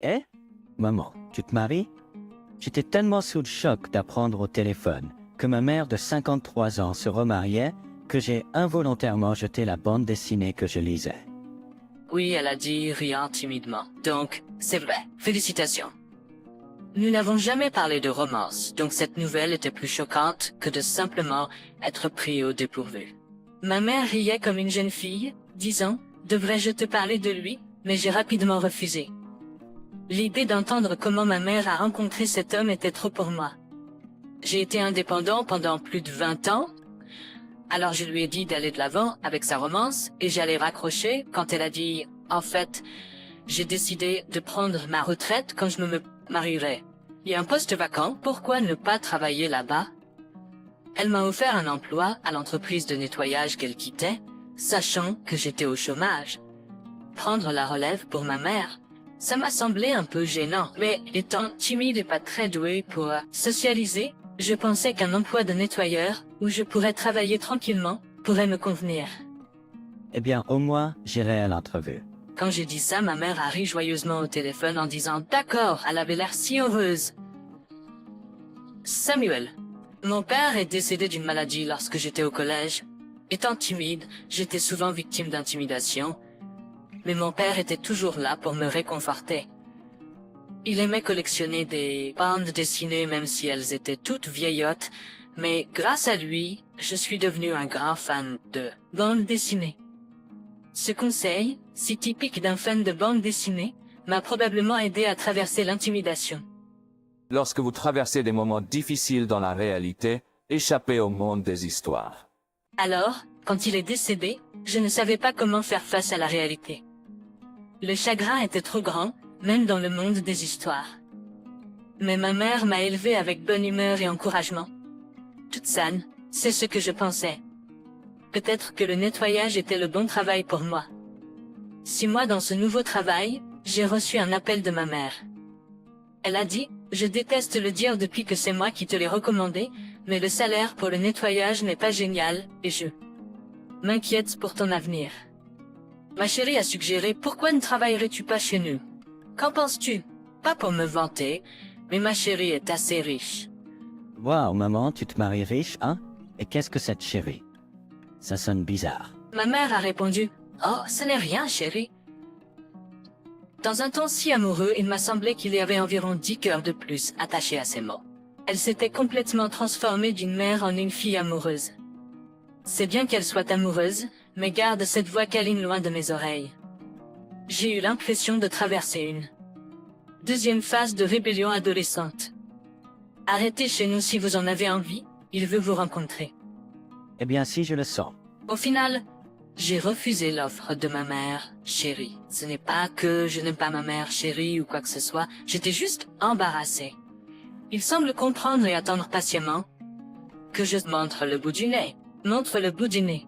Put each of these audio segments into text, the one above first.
Eh? Maman, tu te maries? J'étais tellement sous le choc d'apprendre au téléphone que ma mère de 53 ans se remariait que j'ai involontairement jeté la bande dessinée que je lisais. Oui, elle a dit, riant timidement. Donc, c'est vrai. Félicitations. Nous n'avons jamais parlé de romance, donc cette nouvelle était plus choquante que de simplement être pris au dépourvu. Ma mère riait comme une jeune fille, disant, devrais-je te parler de lui, mais j'ai rapidement refusé. L'idée d'entendre comment ma mère a rencontré cet homme était trop pour moi. J'ai été indépendant pendant plus de 20 ans, alors je lui ai dit d'aller de l'avant avec sa romance et j'allais raccrocher quand elle a dit « En fait, j'ai décidé de prendre ma retraite quand je me marierai. Il y a un poste vacant, pourquoi ne pas travailler là-bas ?» Elle m'a offert un emploi à l'entreprise de nettoyage qu'elle quittait, sachant que j'étais au chômage. Prendre la relève pour ma mère, ça m'a semblé un peu gênant, mais étant timide et pas très douée pour socialiser, je pensais qu'un emploi de nettoyeur, où je pourrais travailler tranquillement, pourrait me convenir. Eh bien, au moins, j'irai à l'entrevue. Quand j'ai dit ça, ma mère a ri joyeusement au téléphone en disant « D'accord, elle avait l'air si heureuse. » Samuel. Mon père est décédé d'une maladie lorsque j'étais au collège. Étant timide, j'étais souvent victime d'intimidation, mais mon père était toujours là pour me réconforter. Il aimait collectionner des bandes dessinées même si elles étaient toutes vieillottes, mais grâce à lui, je suis devenu un grand fan de bandes dessinées. Ce conseil, si typique d'un fan de bande dessinée, m'a probablement aidé à traverser l'intimidation. Lorsque vous traversez des moments difficiles dans la réalité, échappez au monde des histoires. Alors, quand il est décédé, je ne savais pas comment faire face à la réalité. Le chagrin était trop grand, même dans le monde des histoires. Mais ma mère m'a élevé avec bonne humeur et encouragement. Toute saine, c'est ce que je pensais. Peut-être que le nettoyage était le bon travail pour moi. 6 mois dans ce nouveau travail, j'ai reçu un appel de ma mère. Elle a dit, je déteste le dire depuis que c'est moi qui te l'ai recommandé, mais le salaire pour le nettoyage n'est pas génial, et je m'inquiète pour ton avenir. Ma chérie a suggéré, pourquoi ne travaillerais-tu pas chez nous? Qu'en penses-tu? Pas pour me vanter, mais ma chérie est assez riche. Waouh, maman, tu te maries riche, hein? Et qu'est-ce que cette chérie? Ça sonne bizarre. Ma mère a répondu, oh, ce n'est rien, chérie. Dans un ton si amoureux, il m'a semblé qu'il y avait environ 10 cœurs de plus attachés à ces mots. Elle s'était complètement transformée d'une mère en une fille amoureuse. C'est bien qu'elle soit amoureuse, mais garde cette voix câline loin de mes oreilles. J'ai eu l'impression de traverser une deuxième phase de rébellion adolescente. Arrêtez chez nous si vous en avez envie, il veut vous rencontrer. Eh bien, si je le sens. Au final, j'ai refusé l'offre de ma mère, chérie. Ce n'est pas que je n'aime pas ma mère, chérie, ou quoi que ce soit, j'étais juste embarrassée. Il semble comprendre et attendre patiemment que je montre le bout du nez.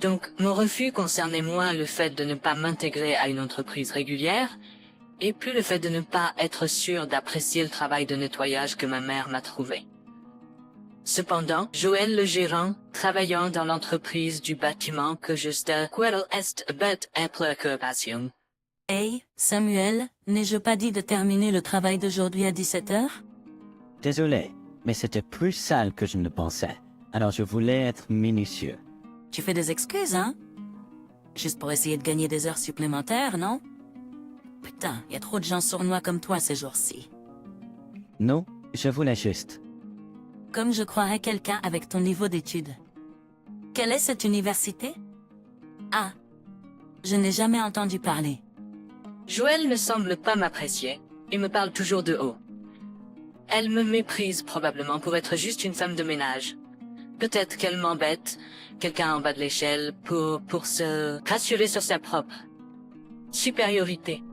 Donc, mon refus concernait moins le fait de ne pas m'intégrer à une entreprise régulière, et plus le fait de ne pas être sûr d'apprécier le travail de nettoyage que ma mère m'a trouvé. Cependant, Joël le gérant, travaillant dans l'entreprise du bâtiment que je préoccupation. Hey, Samuel, n'ai-je pas dit de terminer le travail d'aujourd'hui à 17h? Désolé, mais c'était plus sale que je ne le pensais. Alors je voulais être minutieux. Tu fais des excuses, hein? Juste pour essayer de gagner des heures supplémentaires, non? Putain, y a trop de gens sournois comme toi ces jours-ci. Non, je voulais juste. Comme je croirais quelqu'un avec ton niveau d'études. Quelle est cette université? Ah, je n'ai jamais entendu parler. Joël ne semble pas m'apprécier, et me parle toujours de haut. Elle me méprise probablement pour être juste une femme de ménage. Peut-être qu'elle m'embête, quelqu'un en bas de l'échelle, pour se rassurer sur sa propre supériorité.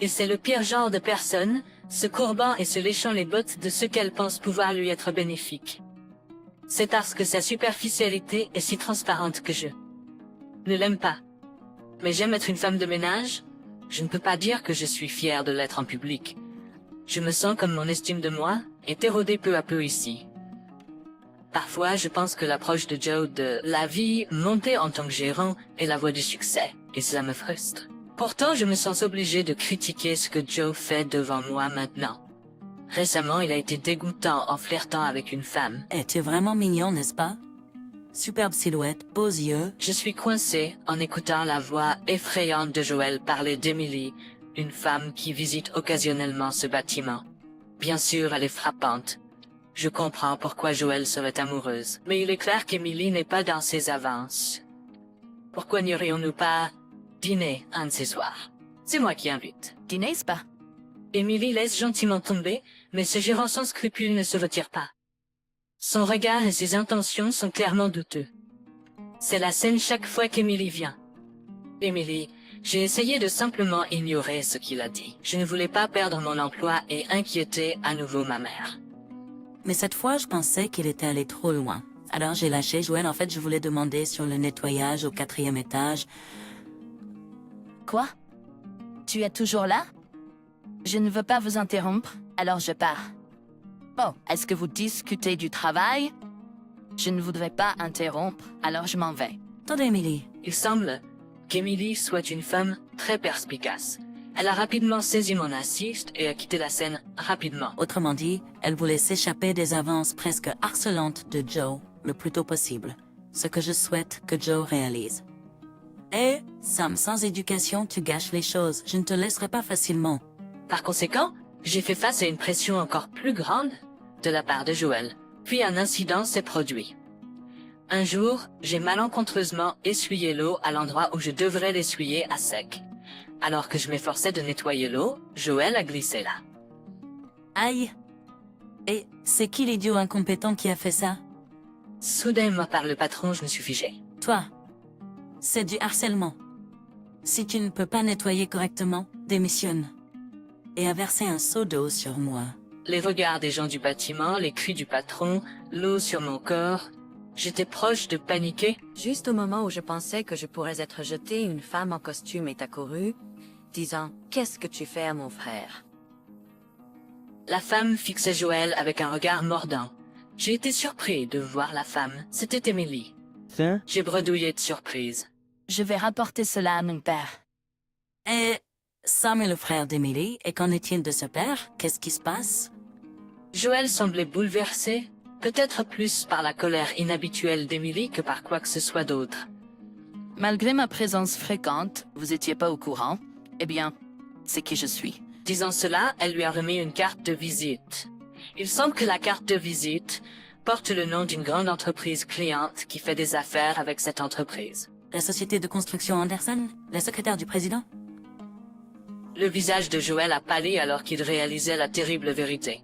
Et c'est le pire genre de personne, se courbant et se léchant les bottes de ce qu'elle pense pouvoir lui être bénéfique. C'est parce que sa superficialité est si transparente que je ne l'aime pas. Mais j'aime être une femme de ménage. Je ne peux pas dire que je suis fière de l'être en public. Je me sens comme mon estime de moi est érodée peu à peu ici. Parfois, je pense que l'approche de Joe de la vie montée en tant que gérant est la voie du succès, et cela me frustre. Pourtant, je me sens obligée de critiquer ce que Joe fait devant moi maintenant. Récemment, il a été dégoûtant en flirtant avec une femme. Eh, tu es vraiment mignon, n'est-ce pas? Superbe silhouette, beaux yeux. Je suis coincée en écoutant la voix effrayante de Joël parler d'Emily, une femme qui visite occasionnellement ce bâtiment. Bien sûr, elle est frappante. Je comprends pourquoi Joël serait amoureuse. Mais il est clair qu'Emily n'est pas dans ses avances. Pourquoi n'irions-nous pas dîner un de ces soirs? C'est moi qui invite. Dîner, c'est pas? Emily laisse gentiment tomber, mais ce gérant sans scrupules ne se retire pas. Son regard et ses intentions sont clairement douteux. C'est la scène chaque fois qu'Emily vient. Emily, j'ai essayé de simplement ignorer ce qu'il a dit. Je ne voulais pas perdre mon emploi et inquiéter à nouveau ma mère. Mais cette fois, je pensais qu'il était allé trop loin. Alors j'ai lâché Joël. En fait, je voulais demander sur le nettoyage au 4e étage. Quoi? Tu es toujours là? Je ne veux pas vous interrompre, alors je pars. Bon, est-ce que vous discutez du travail? Je ne voudrais pas interrompre, alors je m'en vais. Attendez, Emily. Il semble qu'Emily soit une femme très perspicace. Elle a rapidement saisi mon assist et a quitté la scène rapidement. Autrement dit, elle voulait s'échapper des avances presque harcelantes de Joe le plus tôt possible. Ce que je souhaite que Joe réalise. Et, Sam, sans éducation, tu gâches les choses. Je ne te laisserai pas facilement. Par conséquent, j'ai fait face à une pression encore plus grande de la part de Joël. Puis un incident s'est produit. Un jour, j'ai malencontreusement essuyé l'eau à l'endroit où je devrais l'essuyer à sec. Alors que je m'efforçais de nettoyer l'eau, Joël a glissé là. Aïe! Et c'est qui l'idiot incompétent qui a fait ça? Soudainement par le patron, je me suis figé. Toi. C'est du harcèlement. Si tu ne peux pas nettoyer correctement, démissionne. Et a versé un seau d'eau sur moi. Les regards des gens du bâtiment, les cris du patron, l'eau sur mon corps. J'étais proche de paniquer. Juste au moment où je pensais que je pourrais être jetée, une femme en costume est accourue, disant « Qu'est-ce que tu fais à mon frère ?» La femme fixait Joël avec un regard mordant. J'ai été surpris de voir la femme. C'était Emily. Ça? J'ai bredouillé de surprise. Je vais rapporter cela à mon père. Et Sam est le frère d'Emily, et qu'en est-il de ce père? Qu'est-ce qui se passe? Joël semblait bouleversé, peut-être plus par la colère inhabituelle d'Emily que par quoi que ce soit d'autre. Malgré ma présence fréquente, vous étiez pas au courant. Eh bien, c'est qui je suis. Disant cela, elle lui a remis une carte de visite. Il semble que la carte de visite porte le nom d'une grande entreprise cliente qui fait des affaires avec cette entreprise. La société de construction Anderson? La secrétaire du président? Le visage de Joël a pâli alors qu'il réalisait la terrible vérité.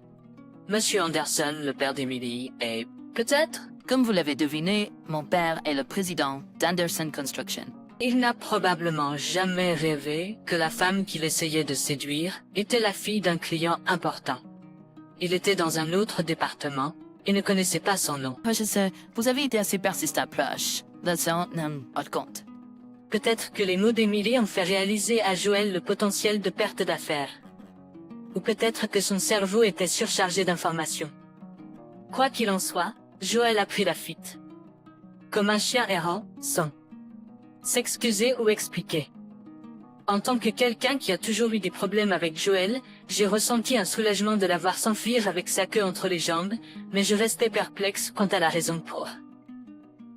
Monsieur Anderson, le père d'Emily, est peut-être... Comme vous l'avez deviné, mon père est le président d'Anderson Construction. Il n'a probablement jamais rêvé que la femme qu'il essayait de séduire était la fille d'un client important. Il était dans un autre département et ne connaissait pas son nom. Je sais, vous avez été assez persistant proche. Là, ça, pas de compte. Peut-être que les mots d'Emily ont fait réaliser à Joël le potentiel de perte d'affaires. Ou peut-être que son cerveau était surchargé d'informations. Quoi qu'il en soit, Joël a pris la fuite. Comme un chien errant, sans s'excuser ou expliquer. En tant que quelqu'un qui a toujours eu des problèmes avec Joël, j'ai ressenti un soulagement de la voir s'enfuir avec sa queue entre les jambes, mais je restais perplexe quant à la raison pour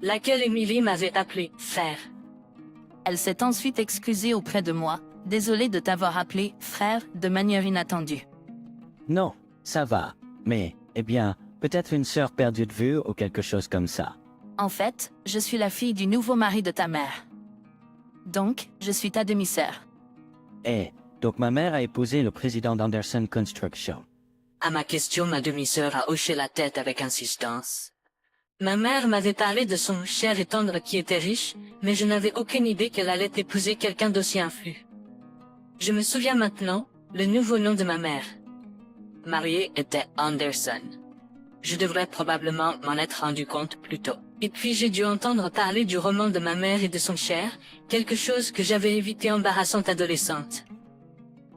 laquelle Emily m'avait appelé « frère ». Elle s'est ensuite excusée auprès de moi. Désolée de t'avoir appelé frère de manière inattendue. Non, ça va. Mais, eh bien, peut-être une sœur perdue de vue ou quelque chose comme ça. En fait, je suis la fille du nouveau mari de ta mère. Donc, je suis ta demi-sœur. Eh, donc ma mère a épousé le président d'Anderson Construction. À ma question, ma demi-sœur a hoché la tête avec insistance. Ma mère m'avait parlé de son cher et tendre qui était riche, mais je n'avais aucune idée qu'elle allait épouser quelqu'un d'aussi influ. Je me souviens maintenant, le nouveau nom de ma mère. Mariée était Anderson. Je devrais probablement m'en être rendu compte plus tôt. Et puis j'ai dû entendre parler du roman de ma mère et de son cher, quelque chose que j'avais évité embarrassante adolescente.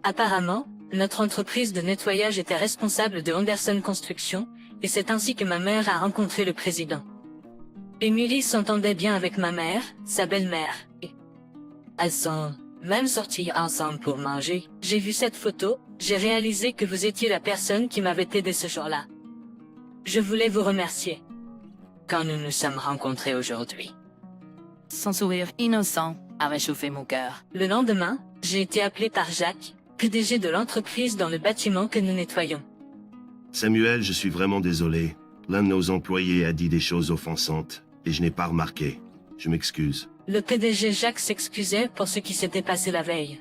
Apparemment, notre entreprise de nettoyage était responsable de Anderson Construction, et c'est ainsi que ma mère a rencontré le président. Emily s'entendait bien avec ma mère, sa belle-mère, et elles sont même sortis ensemble pour manger. J'ai vu cette photo, j'ai réalisé que vous étiez la personne qui m'avait aidé ce jour-là. Je voulais vous remercier. Quand nous nous sommes rencontrés aujourd'hui. Son sourire innocent a réchauffé mon cœur. Le lendemain, j'ai été appelé par Jacques, PDG de l'entreprise dans le bâtiment que nous nettoyons. Samuel, je suis vraiment désolé. L'un de nos employés a dit des choses offensantes, et je n'ai pas remarqué. Je m'excuse. Le PDG Jacques s'excusait pour ce qui s'était passé la veille.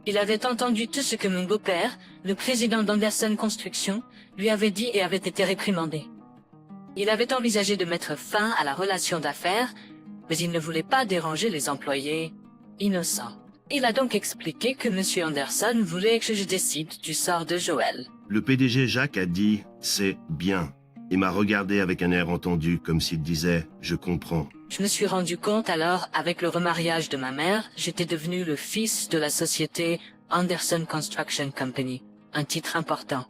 Il avait entendu tout ce que mon beau-père, le président d'Anderson Construction, lui avait dit et avait été réprimandé. Il avait envisagé de mettre fin à la relation d'affaires, mais il ne voulait pas déranger les employés innocents. Il a donc expliqué que M. Anderson voulait que je décide du sort de Joël. Le PDG Jacques a dit « c'est bien » et m'a regardé avec un air entendu comme s'il disait « je comprends ». Je me suis rendu compte alors, avec le remariage de ma mère, j'étais devenu le fils de la société Anderson Construction Company, un titre important.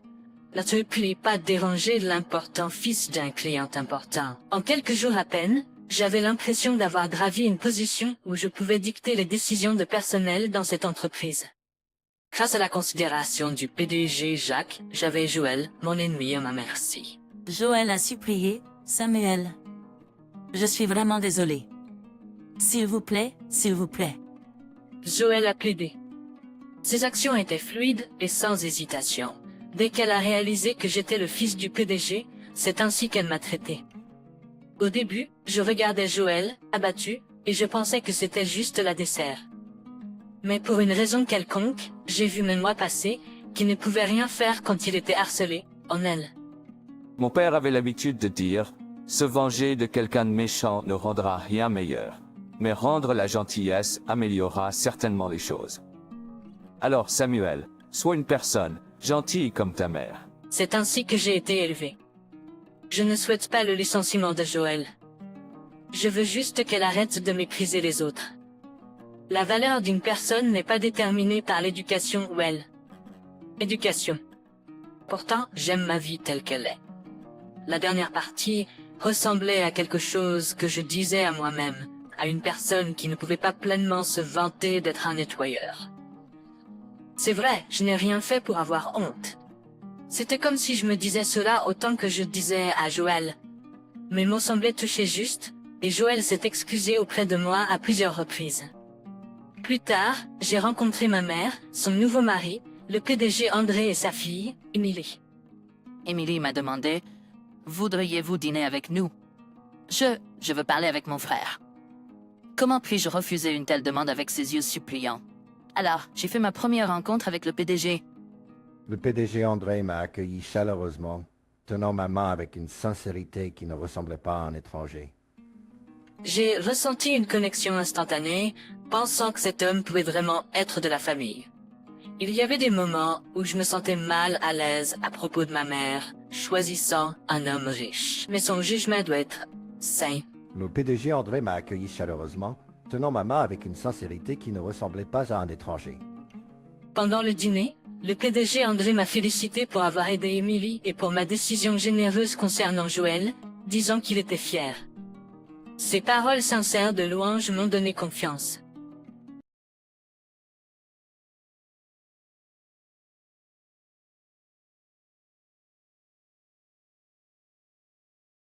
Ne te plaît pas déranger l'important fils d'un client important. En quelques jours à peine, j'avais l'impression d'avoir gravi une position où je pouvais dicter les décisions de personnel dans cette entreprise. Grâce à la considération du PDG Jacques, j'avais Joël, mon ennemi, à ma merci. Joël a supplié, Samuel. Je suis vraiment désolé. S'il vous plaît, s'il vous plaît. Joël a plaidé. Ses actions étaient fluides et sans hésitation. Dès qu'elle a réalisé que j'étais le fils du PDG, c'est ainsi qu'elle m'a traité. Au début, je regardais Joël, abattu, et je pensais que c'était juste la dessert. Mais pour une raison quelconque, j'ai vu mes mois passer, qu'il ne pouvait rien faire quand il était harcelé, en elle. Mon père avait l'habitude de dire, se venger de quelqu'un de méchant ne rendra rien meilleur, mais rendre la gentillesse améliorera certainement les choses. Alors Samuel, sois une personne gentille comme ta mère. C'est ainsi que j'ai été élevé. Je ne souhaite pas le licenciement de Joël. Je veux juste qu'elle arrête de mépriser les autres. La valeur d'une personne n'est pas déterminée par l'éducation ou elle. Éducation. Pourtant, j'aime ma vie telle qu'elle est. La dernière partie ressemblait à quelque chose que je disais à moi-même, à une personne qui ne pouvait pas pleinement se vanter d'être un nettoyeur. C'est vrai, je n'ai rien fait pour avoir honte. C'était comme si je me disais cela autant que je disais à Joël. Mes mots semblaient toucher juste, et Joël s'est excusé auprès de moi à plusieurs reprises. Plus tard, j'ai rencontré ma mère, son nouveau mari, le PDG André et sa fille, Émilie. Émilie m'a demandé « Voudriez-vous dîner avec nous ?» Je veux parler avec mon frère. Comment puis-je refuser une telle demande avec ses yeux suppliants? Alors, j'ai fait ma première rencontre avec le PDG. Le PDG André m'a accueilli chaleureusement, tenant ma main avec une sincérité qui ne ressemblait pas à un étranger. J'ai ressenti une connexion instantanée, pensant que cet homme pouvait vraiment être de la famille. Il y avait des moments où je me sentais mal à l'aise à propos de ma mère, choisissant un homme riche. Mais son jugement doit être sain. Le PDG André m'a accueilli chaleureusement, tenant ma main avec une sincérité qui ne ressemblait pas à un étranger. Pendant le dîner, le PDG André m'a félicité pour avoir aidé Émilie et pour ma décision généreuse concernant Joël, disant qu'il était fier. Ces paroles sincères de louange m'ont donné confiance.